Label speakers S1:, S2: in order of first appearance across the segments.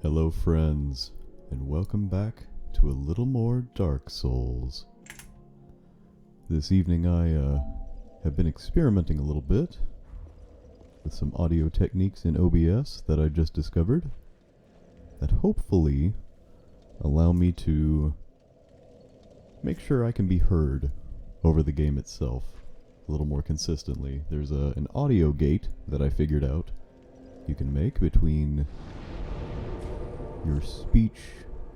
S1: Hello friends, and welcome back to a little more Dark Souls. This evening I have been experimenting a little bit with some audio techniques in OBS that I just discovered that hopefully allow me to make sure I can be heard over the game itself a little more consistently. There's an audio gate that I figured out you can make between your speech,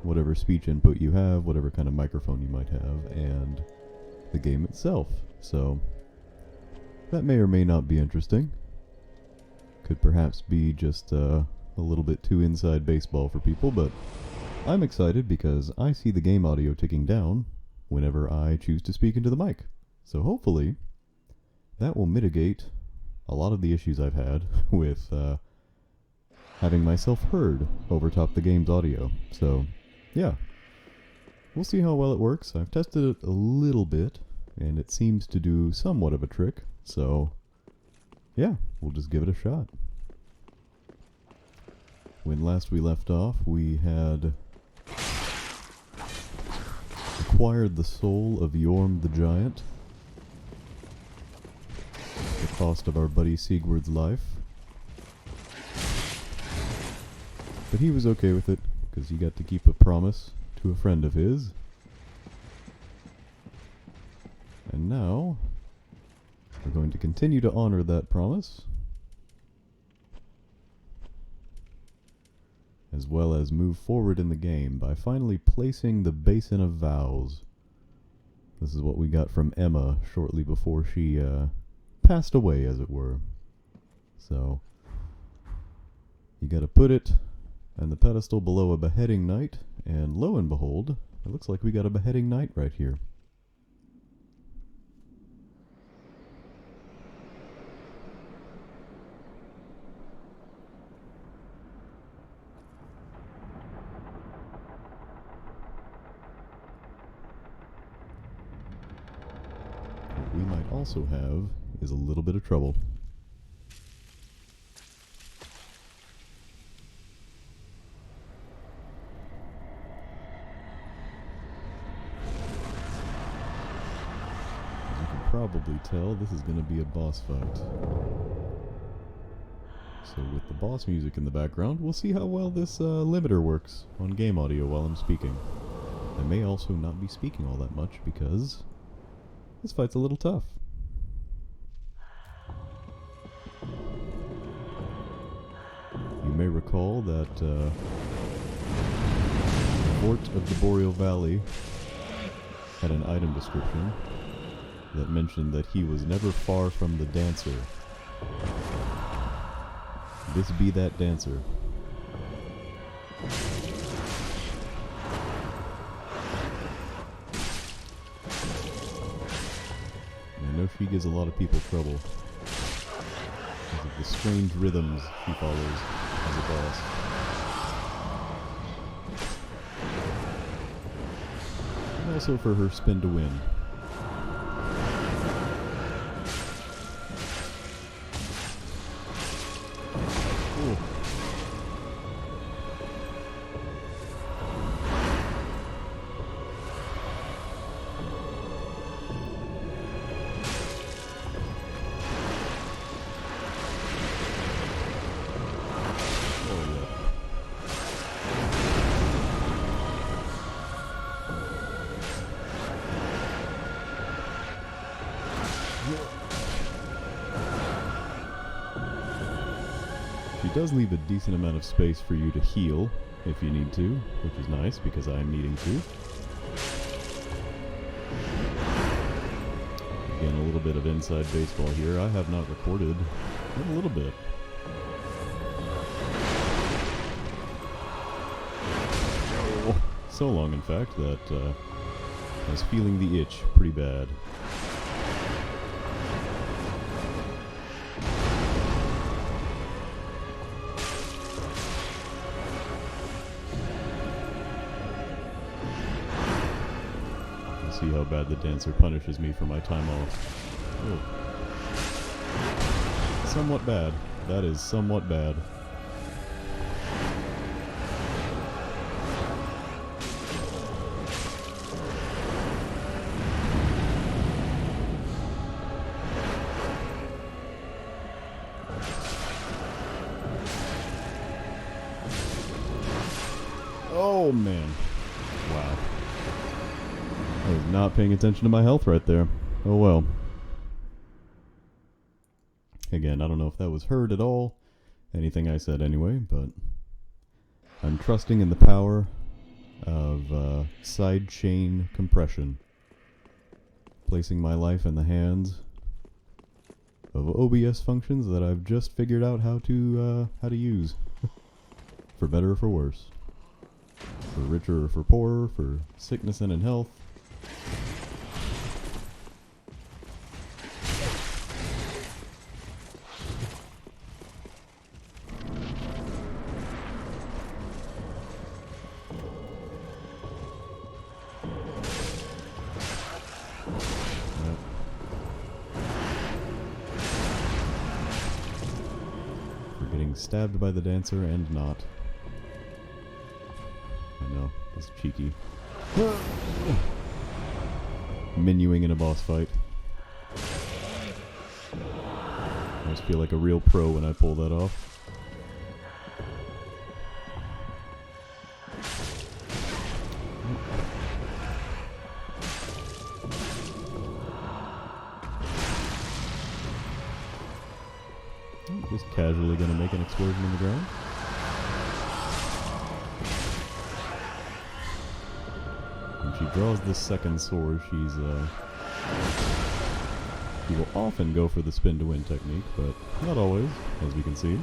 S1: whatever speech input you have, whatever kind of microphone you might have, and the game itself. So that may or may not be interesting. Could perhaps be just a little bit too inside baseball for people, but I'm excited because I see the game audio ticking down whenever I choose to speak into the mic. So hopefully that will mitigate a lot of the issues I've had with having myself heard over top the game's audio. So, yeah. We'll see how well it works. I've tested it a little bit, and it seems to do somewhat of a trick. So, yeah, we'll just give it a shot. When last we left off, we had acquired the soul of Yorm the Giant at the cost of our buddy Sigurd's life. But he was okay with it, because he got to keep a promise to a friend of his. And now, we're going to continue to honor that promise, as well as move forward in the game by finally placing the Basin of Vows. This is what we got from Emma shortly before she passed away, as it were. So, you gotta put it and the pedestal below a beheading knight, and lo and behold, it looks like we got a beheading knight right here. What we might also have is a little bit of trouble. Probably tell this is going to be a boss fight. So with the boss music in the background, we'll see how well this limiter works on game audio while I'm speaking. I may also not be speaking all that much because this fight's a little tough. You may recall that Fort of the Boreal Valley had an item description that mentioned that he was never far from the dancer. This be that dancer. I know she gives a lot of people trouble because of the strange rhythms she follows as a boss. And also for her spin to win. She does leave a decent amount of space for you to heal if you need to, which is nice because I'm needing to. Again, a little bit of inside baseball here. I have not recorded in a little bit. So long, in fact, that I was feeling the itch pretty bad. See how bad the dancer punishes me for my time off. Oh. Somewhat bad. That is somewhat bad. Oh, man. Wow. I was not paying attention to my health right there. Oh, well. Again, I don't know if that was heard at all. Anything I said anyway, but I'm trusting in the power of side chain compression. Placing my life in the hands of OBS functions that I've just figured out how to use. For better or for worse. For richer or for poorer, for sickness and in health. Stabbed by the dancer and not. I know, it's cheeky. Menuing in a boss fight. I just feel like a real pro when I pull that off. Just casually gonna make an explosion in the ground. When she draws this second sword, she will often go for the spin to win technique, but not always, as we can see.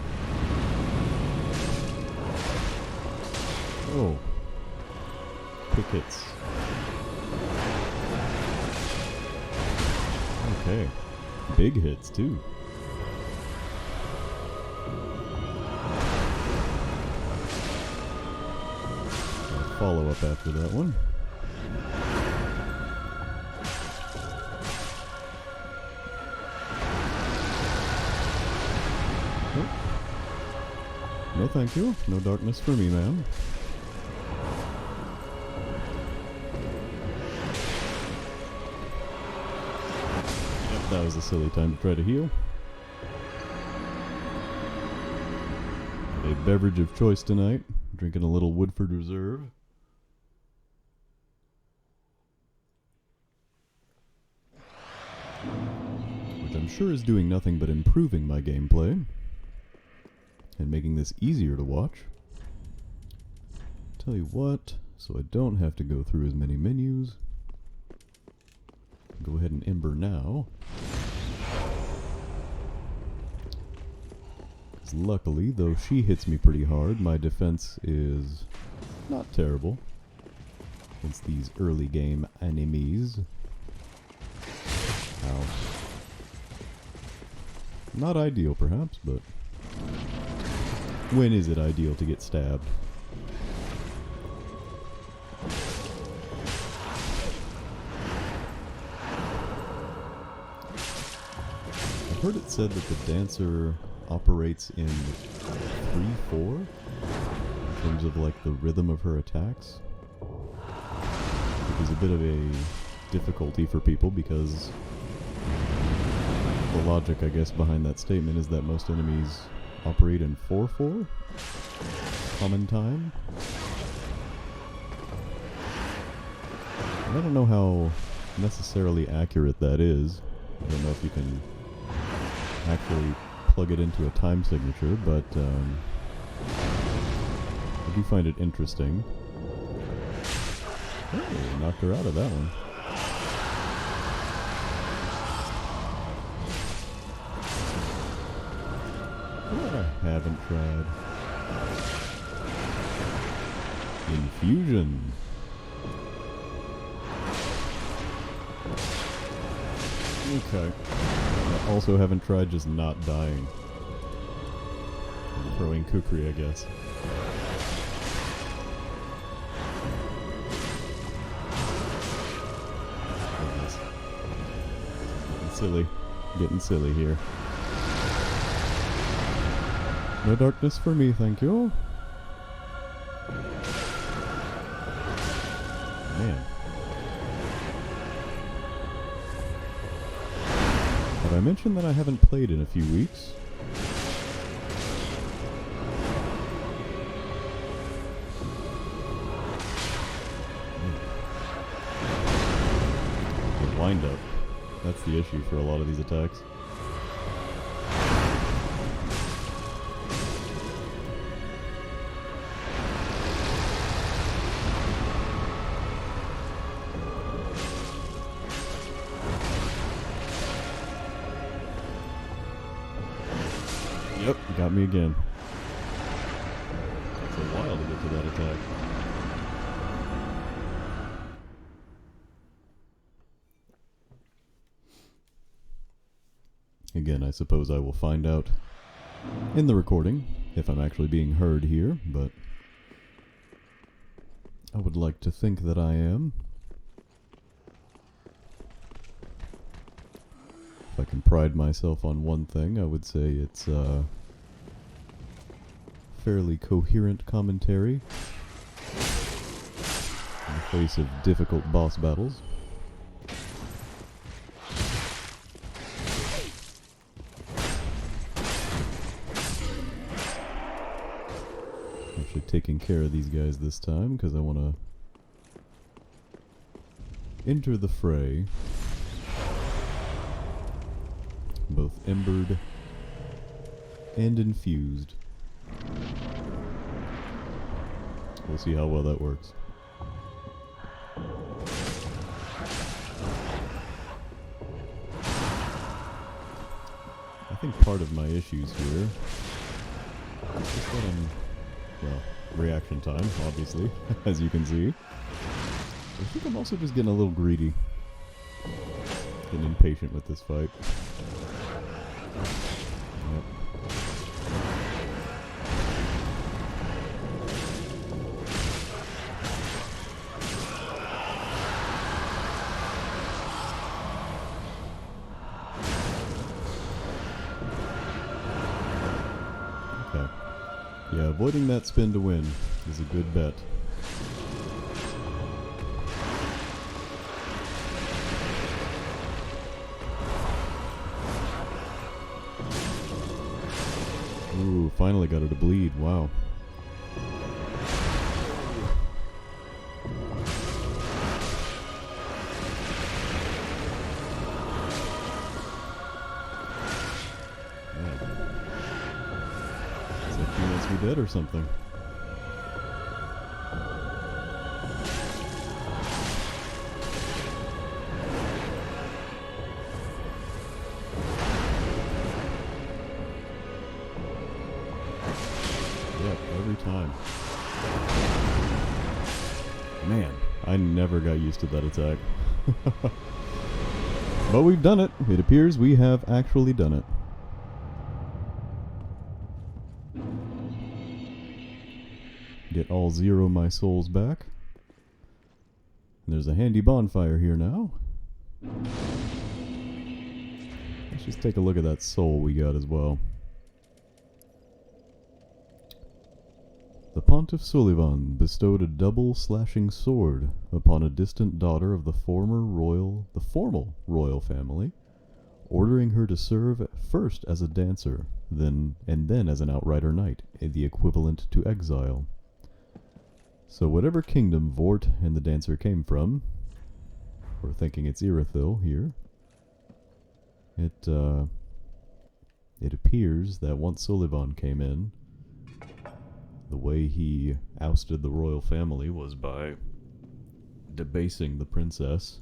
S1: Oh. Quick hits. Okay. Big hits, too. Follow up after that one. Oh. No thank you. No darkness for me, ma'am. Yep, that was a silly time to try to heal. A beverage of choice tonight. Drinking a little Woodford Reserve. Which I'm sure is doing nothing but improving my gameplay. And making this easier to watch. Tell you what, so I don't have to go through as many menus. Go ahead and ember now. Luckily, though she hits me pretty hard, my defense is not terrible against these early game enemies. Ow. Not ideal, perhaps, but when is it ideal to get stabbed? I've heard it said that the dancer operates in 3/4 in terms of like the rhythm of her attacks, which is a bit of a difficulty for people because the logic, I guess, behind that statement is that most enemies operate in 4/4 common time. And I don't know how necessarily accurate that is. I don't know if you can actually plug it into a time signature, but I do find it interesting. Oh, knocked her out of that one. What I haven't tried. Infusion. Okay. I also haven't tried just not dying. Throwing kukri, I guess. Goodness. Getting silly here. No darkness for me, thank you. Man. Have I mentioned that I haven't played in a few weeks? windup. That's the issue for a lot of these attacks. Yep, got me again. Takes a while to get to that attack. Again, I suppose I will find out in the recording if I'm actually being heard here, but I would like to think that I am. If I can pride myself on one thing, I would say it's fairly coherent commentary in the face of difficult boss battles. Actually taking care of these guys this time because I want to enter the fray both embered and infused. We'll see how well that works. I think part of my issues here is just that I'm, well, reaction time, obviously, as you can see. I think I'm also just getting a little greedy. Getting impatient with this fight. Yep. Okay. Yeah, avoiding that spin to win is a good bet. Ooh, finally got her to bleed. Wow. Man. It's like she wants me dead or something. Every time. Man, I never got used to that attack. But we've done it. It appears we have actually done it. Get all 0 my souls back. There's a handy bonfire here now. Let's just take a look at that soul we got as well. The Pontiff Sullivan bestowed a double slashing sword upon a distant daughter of the formal royal family, ordering her to serve first as a dancer, then as an outrider knight, the equivalent to exile. So whatever kingdom Vort and the dancer came from, we're thinking it's Irithyll here, it appears that once Sullivan came in, the way he ousted the royal family was by debasing the princess,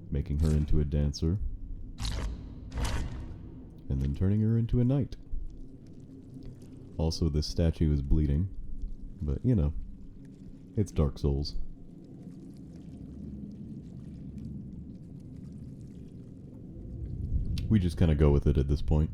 S1: making her into a dancer, and then turning her into a knight. Also, this statue is bleeding, but you know, it's Dark Souls. We just kind of go with it at this point.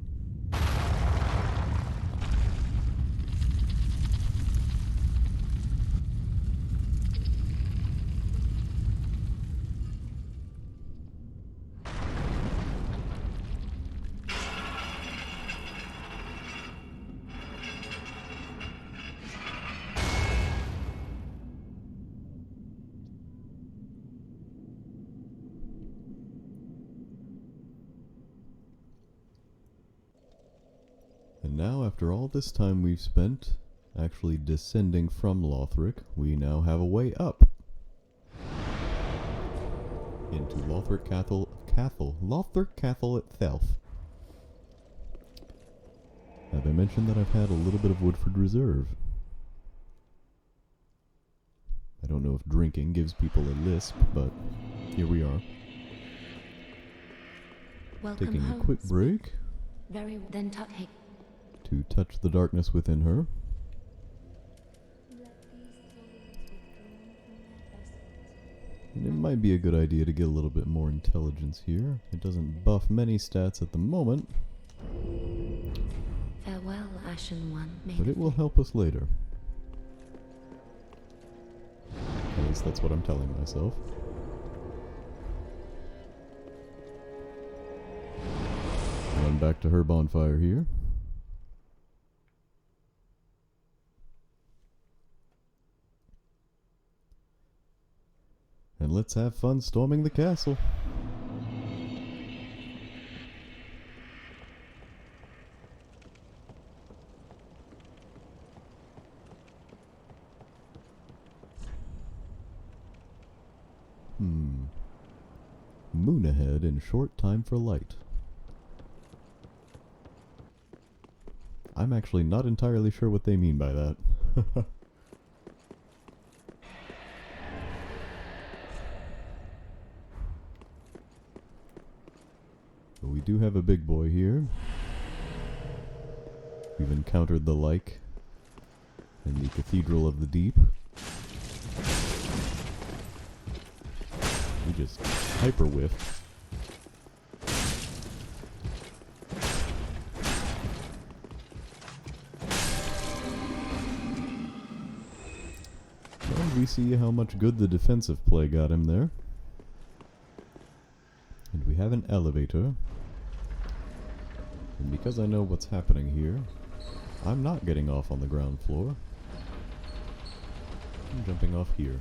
S1: And now, after all this time we've spent actually descending from Lothric, we now have a way up. into Lothric Castle itself. Have I mentioned that I've had a little bit of Woodford Reserve? I don't know if drinking gives people a lisp, but here we are.
S2: Welcome
S1: Taking
S2: home.
S1: a quick break
S2: Then
S1: to touch the darkness within her. And it might be a good idea to get a little bit more intelligence here. It doesn't buff many stats at the moment,
S2: farewell, Ashen One.
S1: but it will help us later. At least that's what I'm telling myself. Run back to her bonfire here. And let's have fun storming the castle. Moon ahead in short time for light. I'm actually not entirely sure what they mean by that. But we do have a big boy here. We've encountered the like in the Cathedral of the Deep. We just hyper whiffed. And we see how much good the defensive play got him there. And we have an elevator. And because I know what's happening here, I'm not getting off on the ground floor. I'm jumping off here.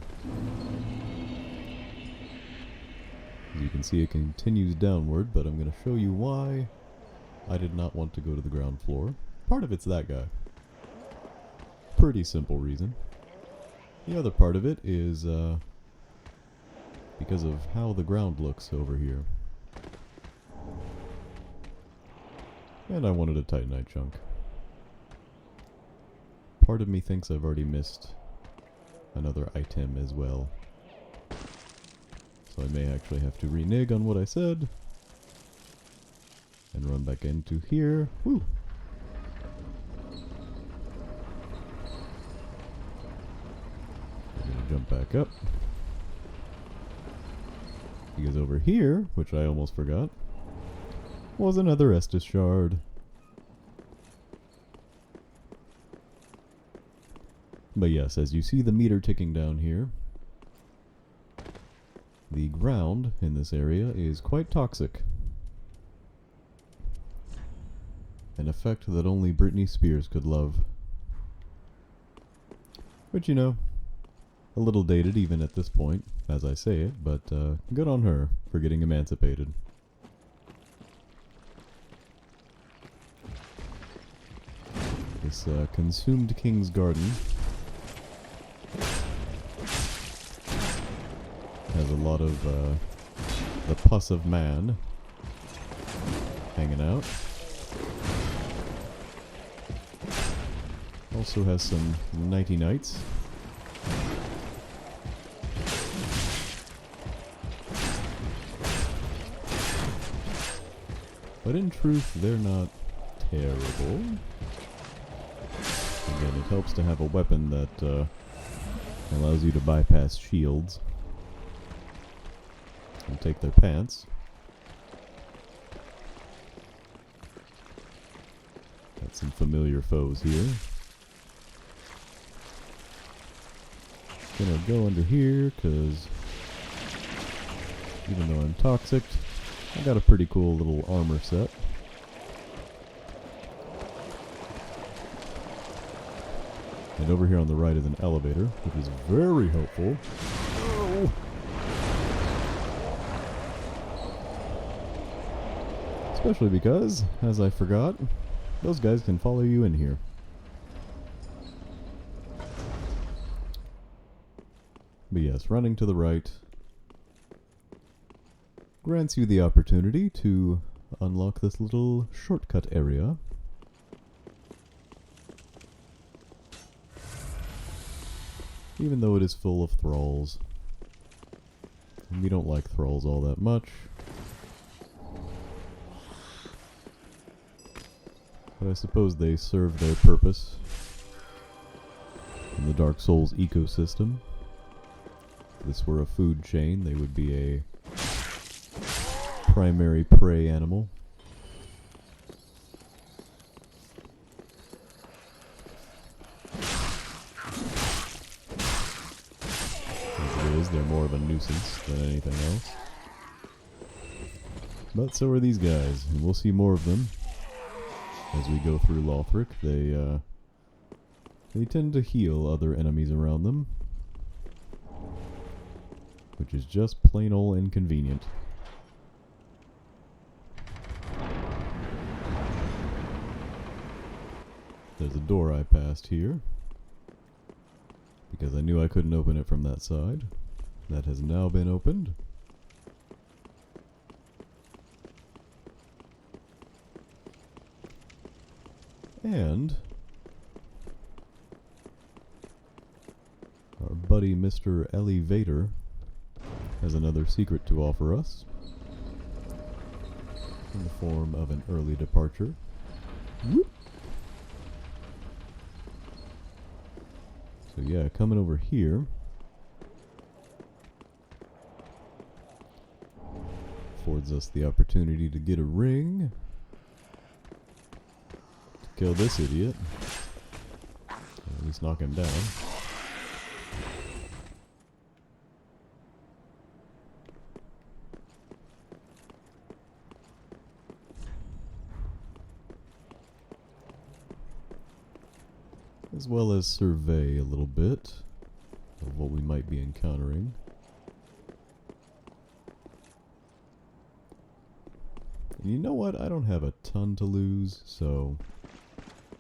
S1: As you can see, it continues downward, but I'm going to show you why I did not want to go to the ground floor. Part of it's that guy. Pretty simple reason. The other part of it is because of how the ground looks over here. And I wanted a Titanite chunk. Part of me thinks I've already missed another item as well. So I may actually have to renege on what I said. And run back into here. Woo! I'm gonna jump back up. Because over here, which I almost forgot, was another Estus shard. But yes, as you see the meter ticking down here, the ground in this area is quite toxic. An effect that only Britney Spears could love. Which, you know, a little dated even at this point, as I say it, but good on her for getting emancipated. This consumed King's Garden has a lot of the pus of man hanging out. Also has some nighty nights. But in truth, they're not terrible. Again, it helps to have a weapon that allows you to bypass shields and take their pants. Got some familiar foes here. Gonna go under here, because even though I'm toxic, I got a pretty cool little armor set. And over here on the right is an elevator, which is very helpful. Oh. Especially because, as I forgot, those guys can follow you in here. But yes, running to the right grants you the opportunity to unlock this little shortcut area. Even though it is full of thralls. And we don't like thralls all that much. But I suppose they serve their purpose in the Dark Souls ecosystem. If this were a food chain, they would be a primary prey animal. As it is, they're more of a nuisance than anything else. But so are these guys, and we'll see more of them as we go through Lothric. They tend to heal other enemies around them, which is just plain ol' inconvenient. There's a door I passed here, because I knew I couldn't open it from that side. That has now been opened. And our buddy Mr. Elevator has another secret to offer us in the form of an early departure. Whoop. So yeah, coming over here affords us the opportunity to get a ring to kill this idiot, or at least knock him down. As well as survey a little bit of what we might be encountering. And you know what? I don't have a ton to lose, so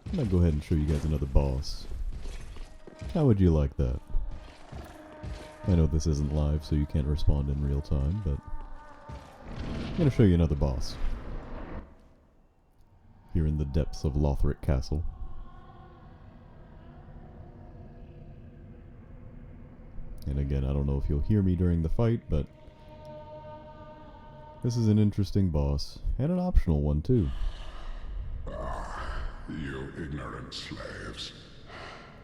S1: I'm gonna go ahead and show you guys another boss. How would you like that? I know this isn't live, so you can't respond in real time, but I'm gonna show you another boss here in the depths of Lothric Castle. And again, I don't know if you'll hear me during the fight, but this is an interesting boss, and an optional one too.
S3: Ah, you ignorant slaves.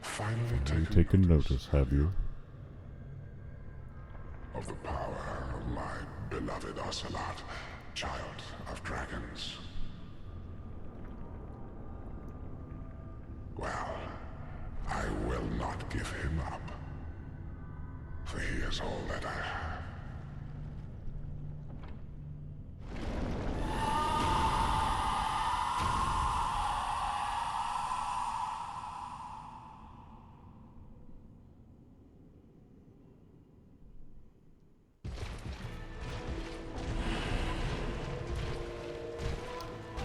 S3: Finally
S1: Taken notice, have you?
S3: of the power of my beloved Ocelot, child of dragons. Well, I will not give him up, for he is all that I have.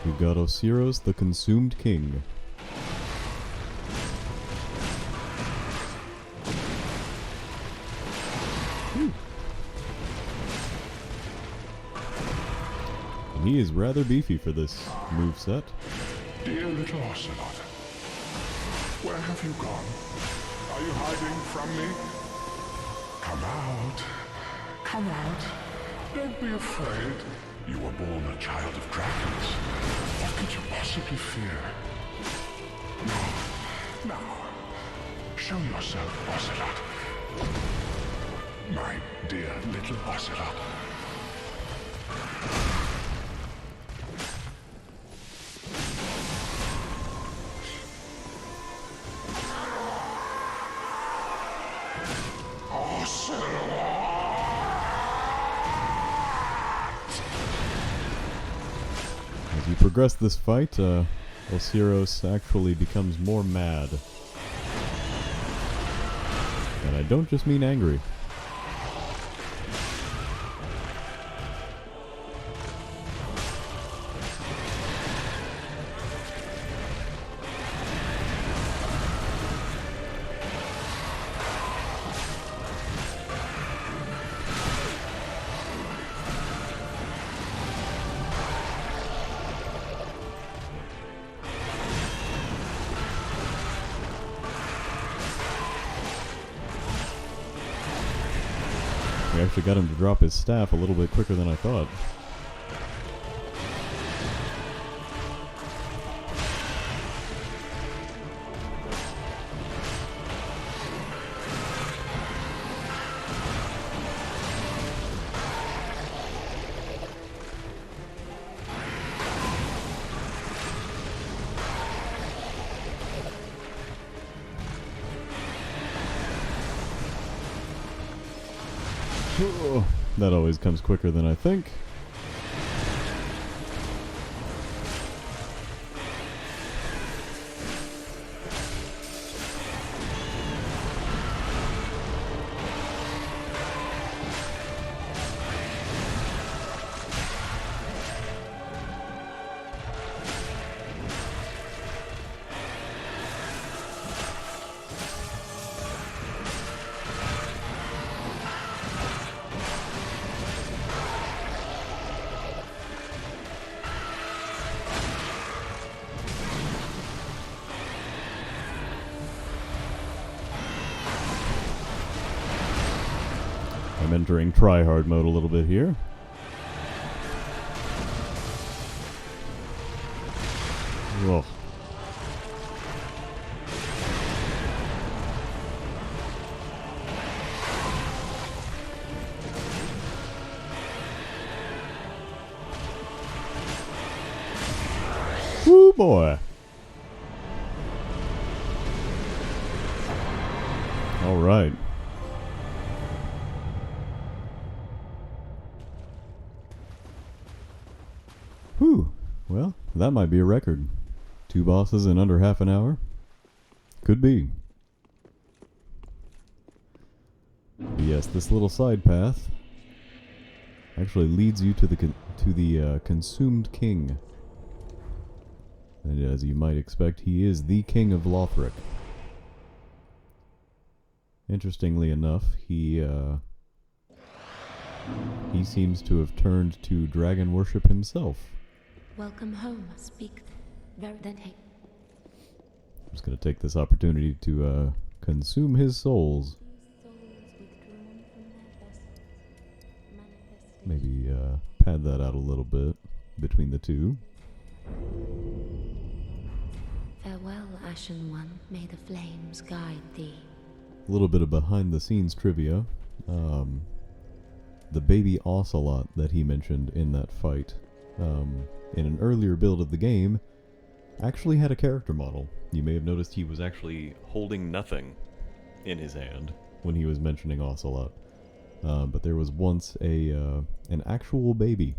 S1: We've got Osiros, the Consumed King. And he is rather beefy for this moveset.
S3: Dear little Ocelot, where have you gone? Are you hiding from me? Come out. Come out. Don't be afraid. You were born a child of dragons. What could you possibly fear? Now, show yourself, Ocelot. My dear little Ocelot.
S1: As you progress this fight, Osiros actually becomes more mad. And I don't just mean angry. We actually got him to drop his staff a little bit quicker than I thought. Oh, that always comes quicker than I think. I'm entering try-hard mode a little bit here. Ugh. Woo boy. All right. Whew. Well, that might be a record. 2 bosses in under half an hour. Could be. But yes, this little side path actually leads you to the consumed king. And as you might expect, he is the king of Lothric. Interestingly enough, he seems to have turned to dragon worship himself.
S2: Welcome home. Speak. Then hey.
S1: I'm just going to take this opportunity to consume his souls. Maybe pad that out a little bit between the two.
S2: Farewell, Ashen One. May the flames guide thee.
S1: A little bit of behind-the-scenes trivia. The baby ocelot that he mentioned in that fight, in an earlier build of the game, actually had a character model. You may have noticed he was actually holding nothing in his hand when he was mentioning ocelot. But there was once an actual baby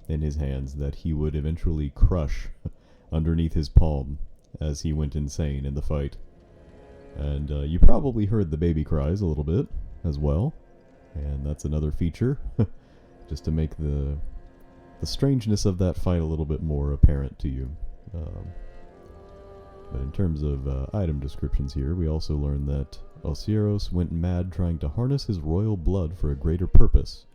S1: in his hands that he would eventually crush underneath his palm as he went insane in the fight. And you probably heard the baby cries a little bit as well. And that's another feature, just to make the strangeness of that fight a little bit more apparent to you. But in terms of item descriptions here, we also learn that Oceiros went mad trying to harness his royal blood for a greater purpose,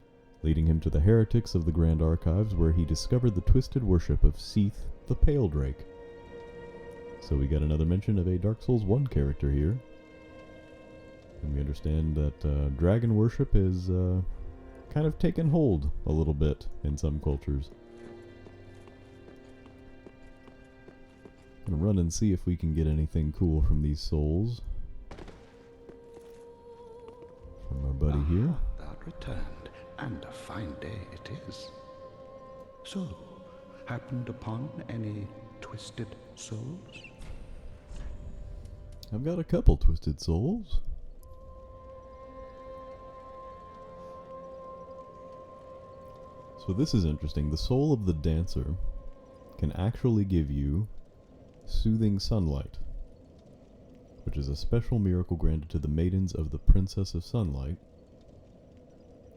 S1: leading him to the heretics of the Grand Archives, where he discovered the twisted worship of Seath the Pale Drake. So we got another mention of a Dark Souls 1 character here. And we understand that dragon worship is kind of taken hold a little bit in some cultures. I'm gonna run and see if we can get anything cool from these souls. From our buddy here.
S4: Thou returned, and a fine day it is. So, happened upon any twisted souls?
S1: I've got a couple twisted souls. So this is interesting. The soul of the dancer can actually give you soothing sunlight, which is a special miracle granted to the maidens of the Princess of Sunlight,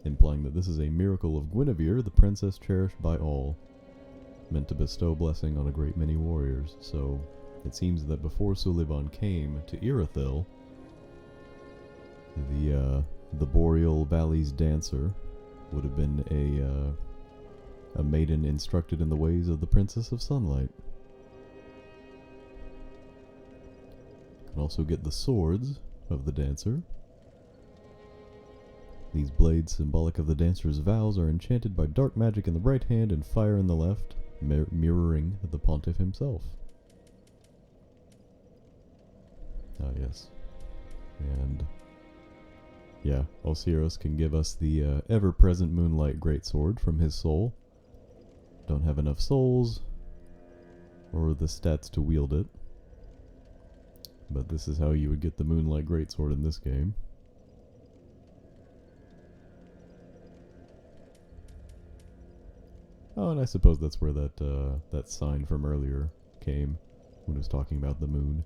S1: implying that this is a miracle of Guinevere, the princess cherished by all, meant to bestow blessing on a great many warriors. So it seems that before Sulivan came to Irithyll, the Boreal Valley's dancer would have been a maiden instructed in the ways of the Princess of Sunlight. You can also get the swords of the dancer. These blades, symbolic of the dancer's vows, are enchanted by dark magic in the right hand and fire in the left, mirroring the pontiff himself. Ah, yes. And yeah, Osiris can give us the ever-present Moonlight Greatsword from his soul. Don't have enough souls or the stats to wield it, but this is how you would get the Moonlight Greatsword in this game. Oh, and I suppose that's where that sign from earlier came when it was talking about the moon.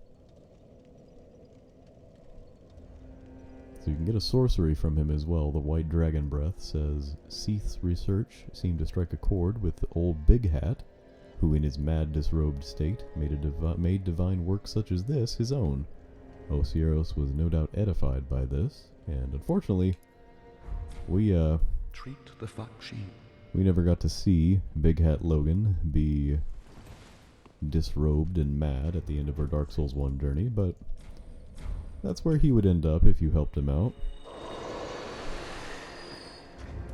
S1: So you can get a sorcery from him as well. The White Dragon Breath says, Seath's research seemed to strike a chord with old Big Hat, who in his mad disrobed state made divine work such as this his own. Osiris was no doubt edified by this, and unfortunately, we
S4: Treat the fox sheep.
S1: we never got to see Big Hat Logan be disrobed and mad at the end of our Dark Souls 1 journey, but that's where he would end up if you helped him out.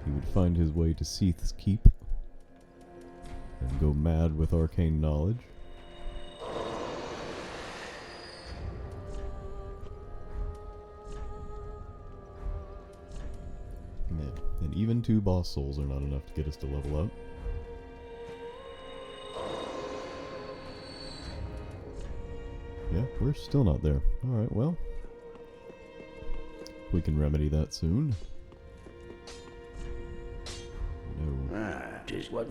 S1: He would find his way to Seath's Keep and go mad with arcane knowledge. Yeah, and even 2 boss souls are not enough to get us to level up. Yeah, we're still not there. Alright, well, we can remedy that soon. No.
S5: Tis what?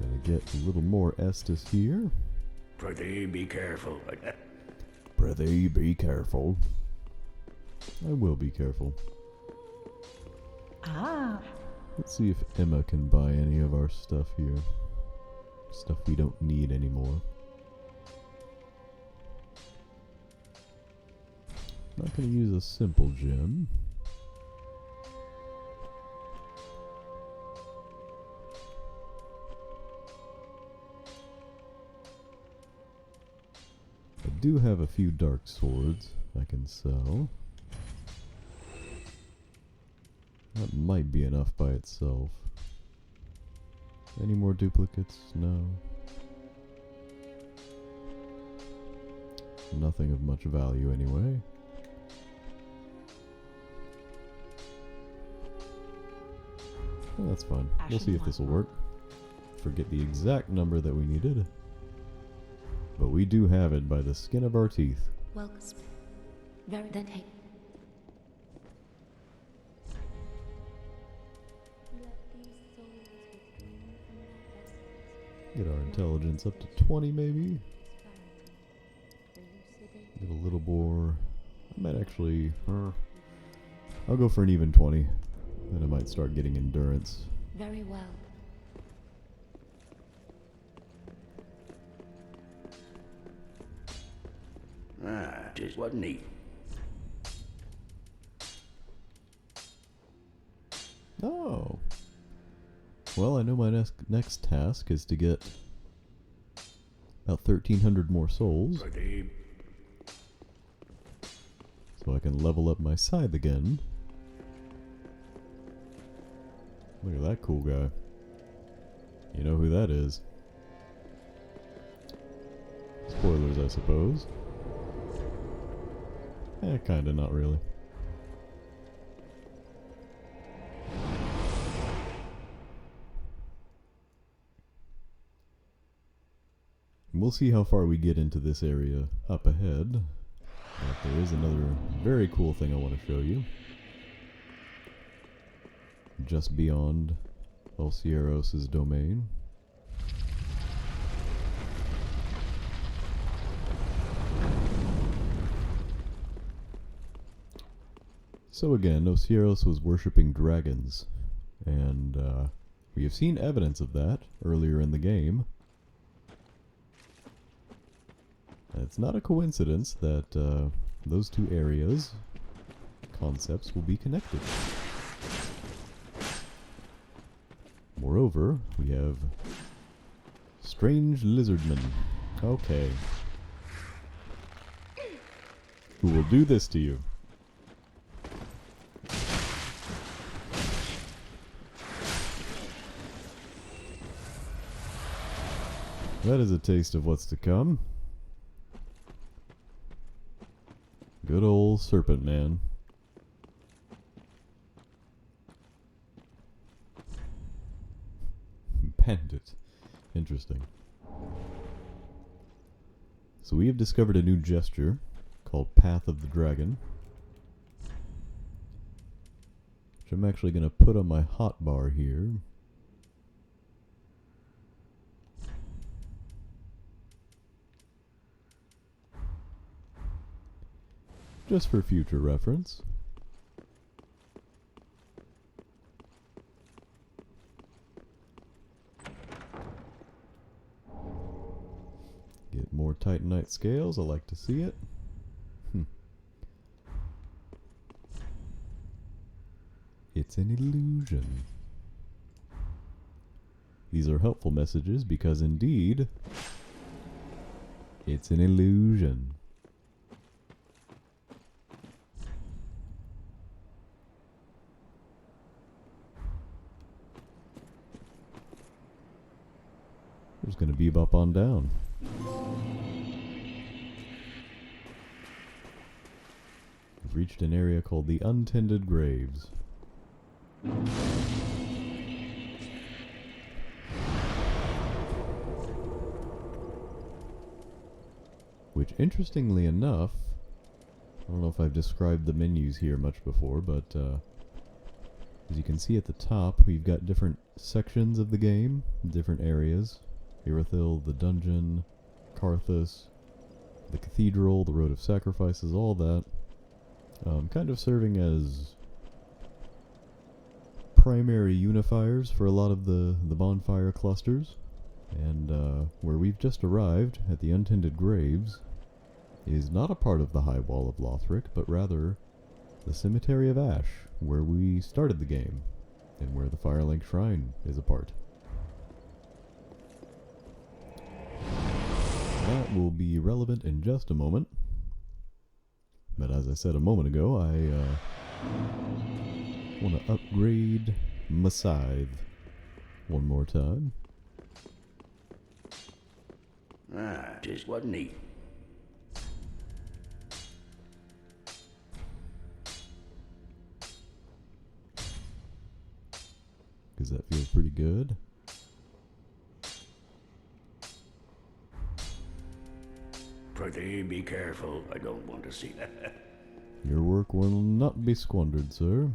S1: Gotta get a little more Estus here.
S5: Prithee, be careful.
S1: Prithee, be careful. I will be careful. Let's see if Emma can buy any of our stuff here. Stuff we don't need anymore. Not gonna use a simple gem. I do have a few dark swords I can sell. That might be enough by itself. Any more duplicates? No. Nothing of much value anyway. Well, that's fine. We'll see if this will work. Forget the exact number that we needed. But we do have it by the skin of our teeth.
S2: Welcome. Very then hey.
S1: Get our intelligence up to 20 maybe. Get a little more. I might actually... I'll go for an even 20. Then I might start getting endurance.
S2: Very well.
S5: Tis what neat.
S1: Oh. Well, I know my next task is to get about 1,300 more souls,
S5: Prithee.
S1: so I can level up my scythe again. Look at that cool guy. You know who that is. Spoilers, I suppose. Kinda, not really. We'll see how far we get into this area up ahead. But there is another very cool thing I want to show you. Just beyond Osiris' domain. So again, Osiris was worshipping dragons, and we have seen evidence of that earlier in the game. And it's not a coincidence that those two areas, concepts, will be connected. Moreover, we have strange lizardmen. Okay. Who will do this to you? That is a taste of what's to come. Good old Serpent Man. Bandit. Interesting. So we have discovered a new gesture called Path of the Dragon, which I'm actually going to put on my hotbar here. Just for future reference. Get more Titanite scales, I like to see it. It's an illusion. These are helpful messages because indeed, it's an illusion. We're just going to bebop on down. We've reached an area called the Untended Graves. Which, interestingly enough, I don't know if I've described the menus here much before, but as you can see at the top, we've got different sections of the game, different areas. Irithyll, the dungeon, Karthus, the cathedral, the Road of Sacrifices, all that. Kind of serving as primary unifiers for a lot of the bonfire clusters. And where we've just arrived, at the Untended Graves, is not a part of the High Wall of Lothric, but rather the Cemetery of Ash, where we started the game, and where the Firelink Shrine is a part. That will be relevant in just a moment. But as I said a moment ago, I want to upgrade my scythe one more time.
S5: Just what neat.
S1: Because that feels pretty good.
S5: Prithee, be careful. I don't want to see that.
S1: Your work will not be squandered, sir.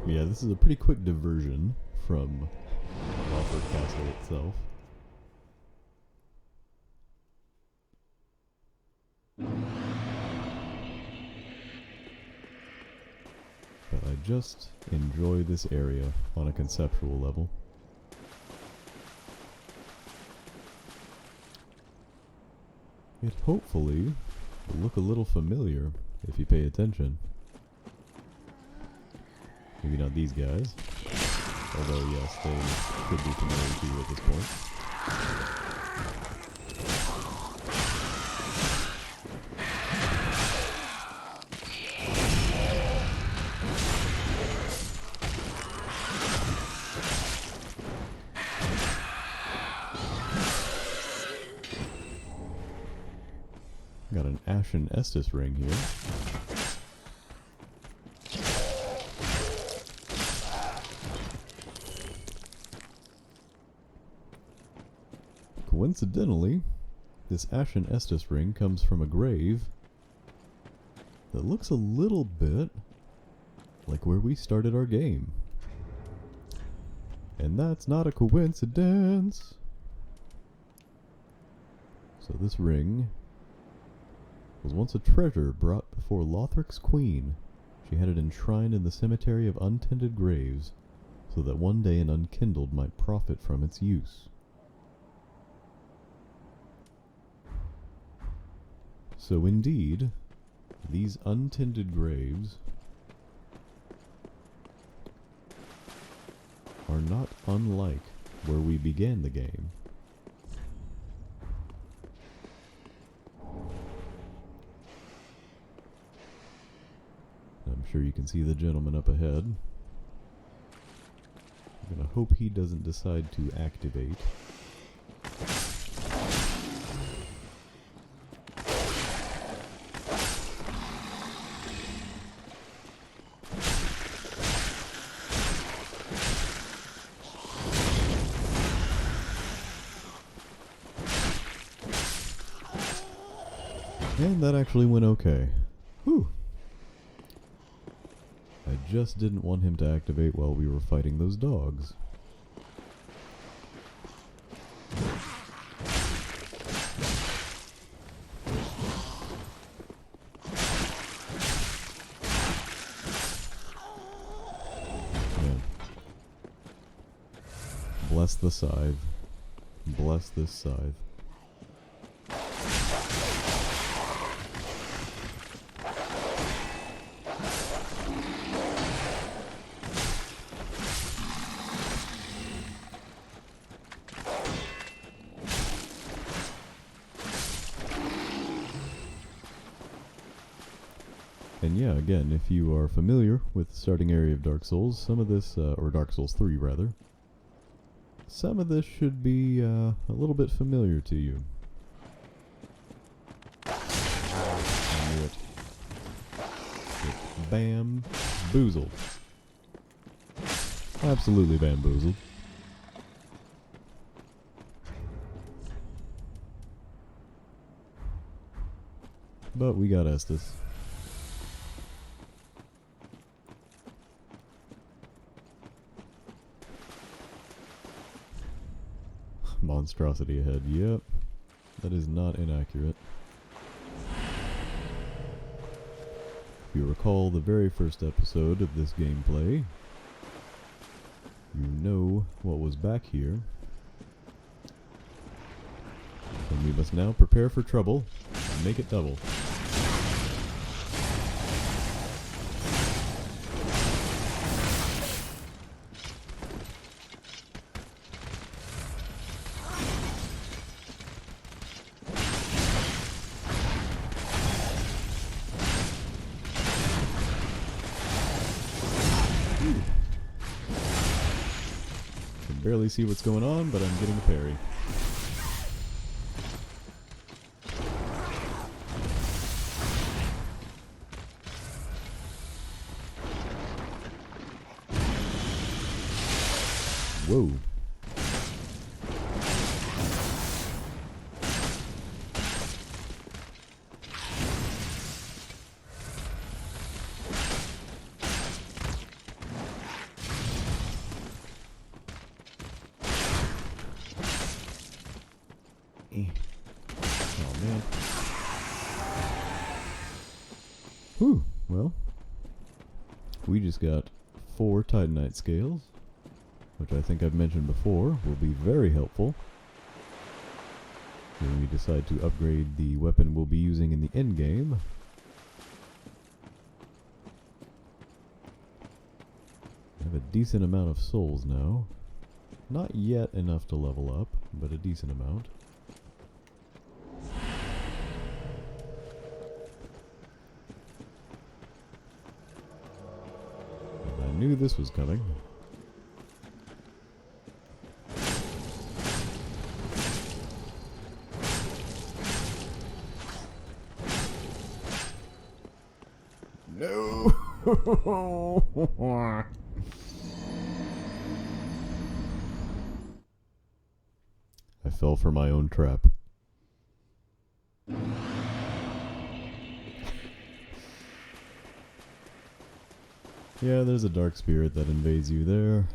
S1: Yeah, this is a pretty quick diversion from Lothric Castle itself. But I just enjoy this area on a conceptual level. It hopefully will look a little familiar if you pay attention. Maybe not these guys. Although, yes, they should be familiar to you at this point. Got an Ashen Estus ring here. Coincidentally, this Ashen Estus ring comes from a grave that looks a little bit like where we started our game. And that's not a coincidence. So this ring was once a treasure brought before Lothric's queen. She had it enshrined in the cemetery of Untended Graves, so that one day an Unkindled might profit from its use. So indeed, these Untended Graves are not unlike where we began the game. I'm sure you can see the gentleman up ahead. I'm gonna hope he doesn't decide to activate. And that actually went okay. Whew. I just didn't want him to activate while we were fighting those dogs. Man. Bless the scythe. Bless this scythe. And yeah, again, if you are familiar with the starting area of Dark Souls, some of this, or Dark Souls 3 rather, some of this should be a little bit familiar to you. I knew it. It's bamboozled. Absolutely bamboozled. But we got Estus. Monstrosity ahead, yep. That is not inaccurate. If you recall the very first episode of this gameplay, you know what was back here. And we must now prepare for trouble and make it double. Barely see what's going on, but I'm getting a parry. Whoa. Oh man. Whew, well, we just got 4 Titanite scales, which I think I've mentioned before will be very helpful when we decide to upgrade the weapon we'll be using in the endgame. I have a decent amount of souls now. Not yet enough to level up, but a decent amount. I knew this was coming. No! I fell for my own trap. Yeah, there's a dark spirit that invades you there.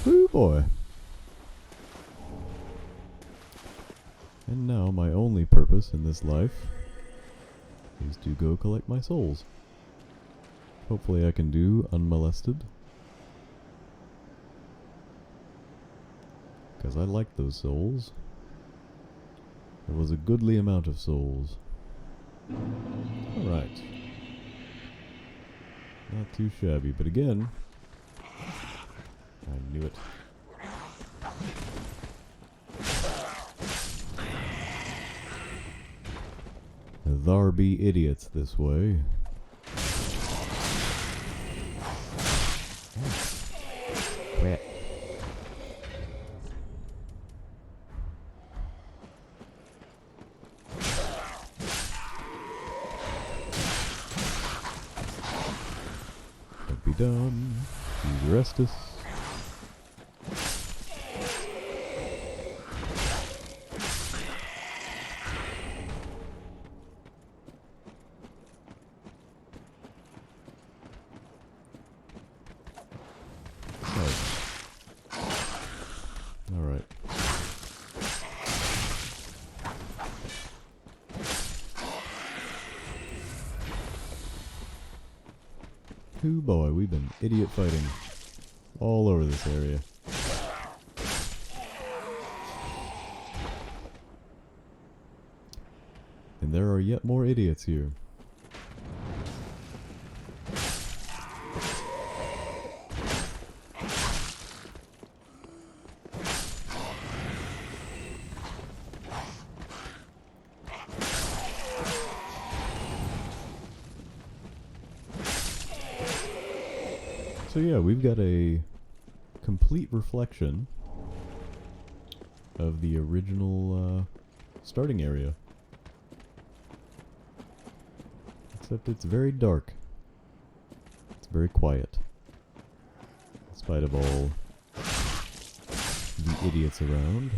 S1: Ooh boy. purpose in this life is to go collect my souls. Hopefully I can do unmolested. Because I like those souls. There was a goodly amount of souls. Alright. Not too shabby, but again... I knew it. There be idiots this way. Crap. Don't be dumb. Use Restus. Alright. Oh boy, we've been idiot fighting all over this area. And there are yet more idiots here. So yeah, we've got a complete reflection of the original starting area. Except it's very dark. It's very quiet. In spite of all the idiots around.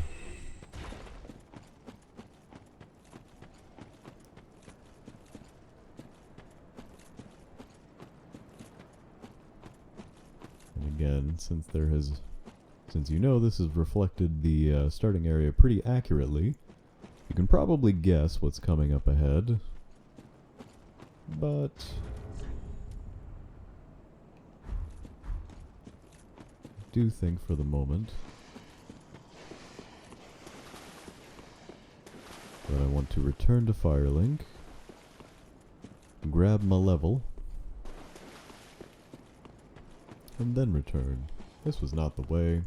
S1: Again, since you know this has reflected the starting area pretty accurately, you can probably guess what's coming up ahead. But I do think for the moment that I want to return to Firelink, grab my level, and then return. This was not the way.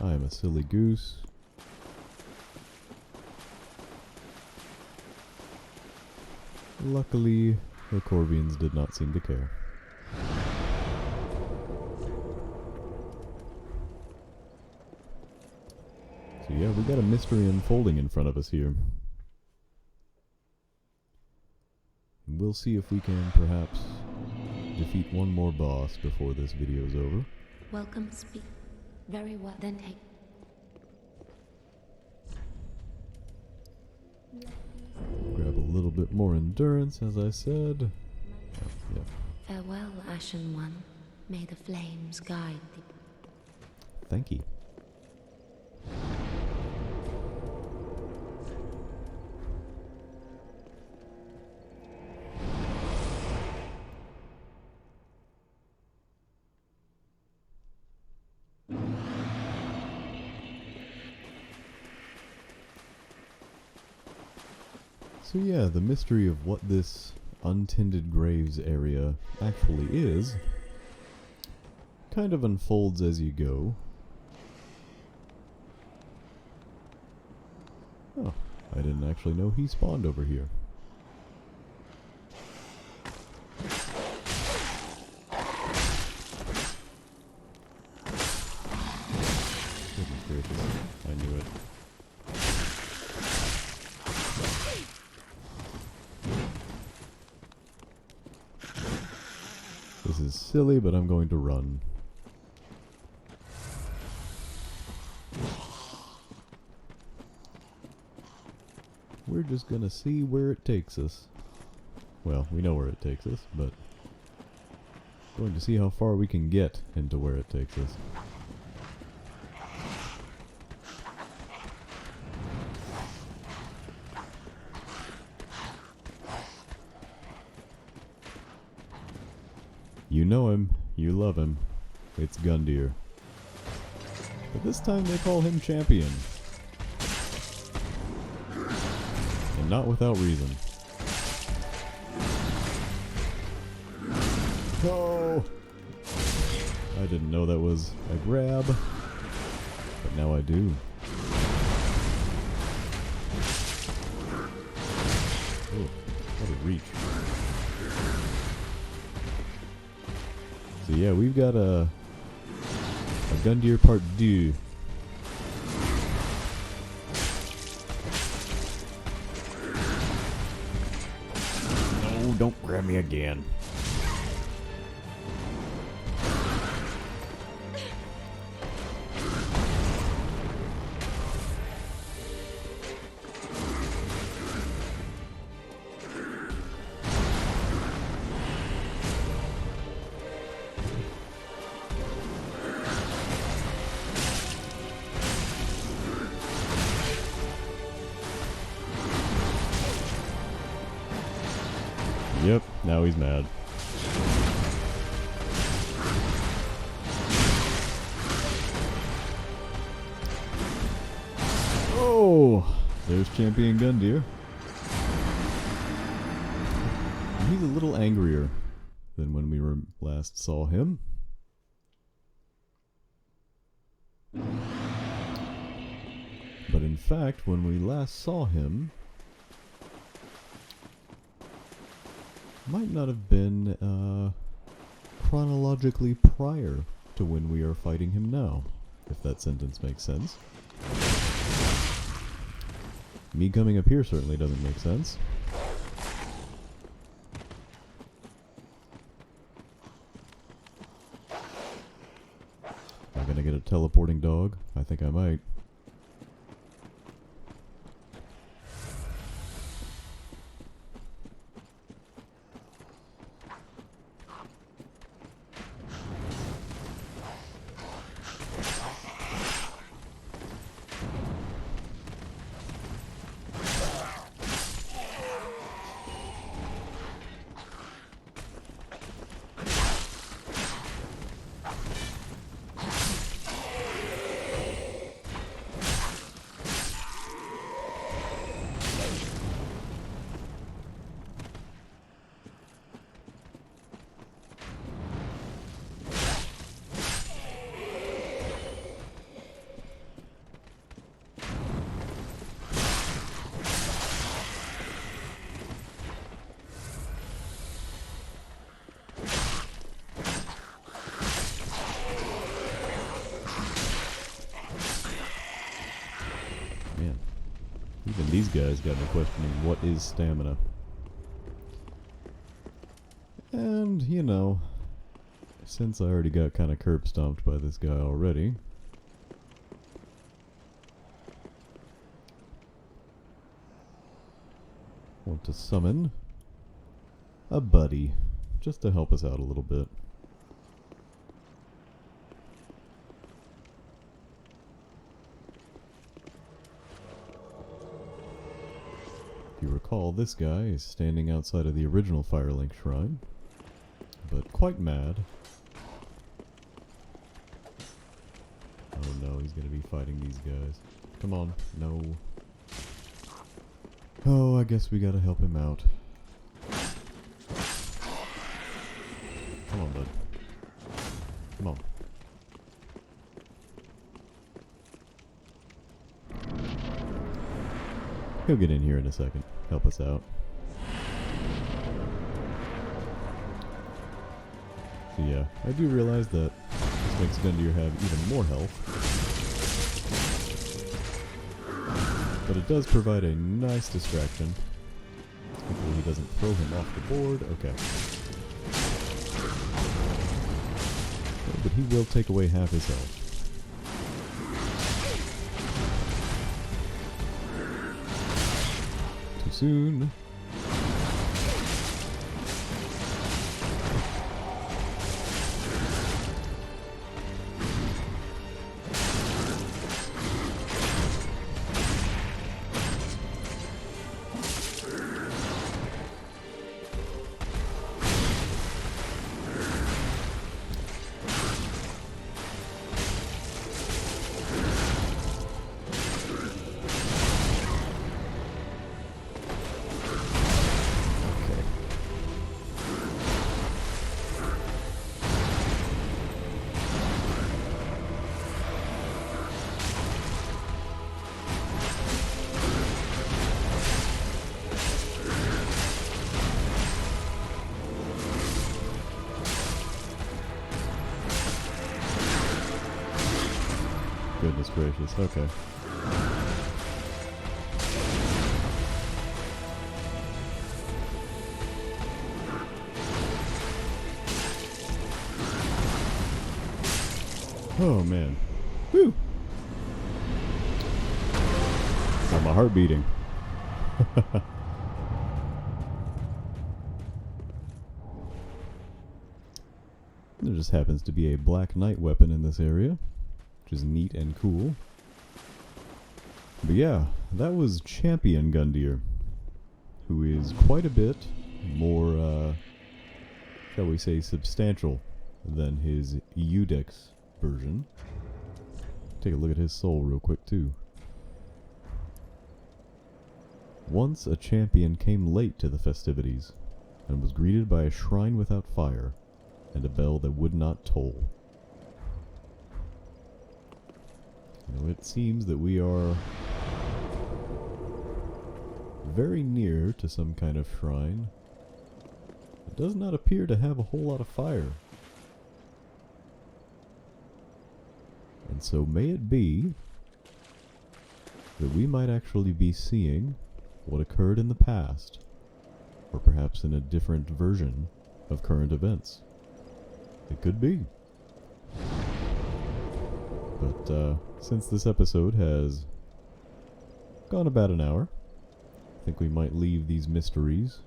S1: I am a silly goose. Luckily, the Corvians did not seem to care. So yeah, we got a mystery unfolding in front of us here. We'll see if we can perhaps defeat one more boss before this video is over.
S2: Welcome, speak. Very well, then take.
S1: Grab a little bit more endurance, as I said. Yeah.
S2: Farewell, Ashen One. May the flames guide thee.
S1: Thank you. So yeah, the mystery of what this Untended Graves area actually is kind of unfolds as you go. Oh, I didn't actually know he spawned over here. Goodness gracious, I knew it. This is silly, but I'm going to run. We're just gonna see where it takes us. Well, we know where it takes us, but going to see how far we can get into where it takes us. You know him. You love him. It's Gundyr. But this time they call him champion. And not without reason. No! I didn't know that was a grab. But now I do. Oh, what a reach. So yeah, we've got a Gundyr Part 2. No, don't grab me again. Yep, now he's mad. Oh, there's Champion Gundyr. And he's a little angrier than when we last saw him. But in fact, when we last saw him, might not have been chronologically prior to when we are fighting him now, if that sentence makes sense. Me coming up here certainly doesn't make sense. Am I gonna get a teleporting dog? I think I might. Man, even these guys got me questioning what is stamina. And, you know, since I already got kind of curb stomped by this guy already, want to summon a buddy, just to help us out a little bit. If you recall, this guy is standing outside of the original Firelink Shrine, but quite mad. Oh no, he's gonna be fighting these guys. Come on, no. Oh, I guess we gotta help him out. Come on, bud. Come on. He'll get in here in a second. Help us out. So yeah, I do realize that this makes Gundyr have even more health. But it does provide a nice distraction. Hopefully he doesn't throw him off the board. Okay. But he will take away half his health. Too soon. goodness gracious. Okay. Oh man. Whew. Got my heart beating. There just happens to be a Black Knight weapon in this area, which is neat and cool. But yeah, that was Champion Gundyr, who is quite a bit more, shall we say, substantial than his Eudex version. Take a look at his soul real quick too. Once a champion came late to the festivities, and was greeted by a shrine without fire, and a bell that would not toll. You know, it seems that we are very near to some kind of shrine. It does not appear to have a whole lot of fire. And so may it be that we might actually be seeing what occurred in the past, or perhaps in a different version of current events. It could be. But since this episode has gone about an hour, I think we might leave these mysteries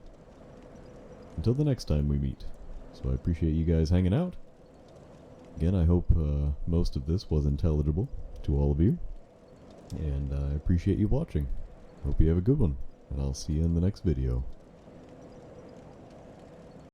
S1: until the next time we meet. So I appreciate you guys hanging out. Again, I hope most of this was intelligible to all of you. And I appreciate you watching. Hope you have a good one, and I'll see you in the next video.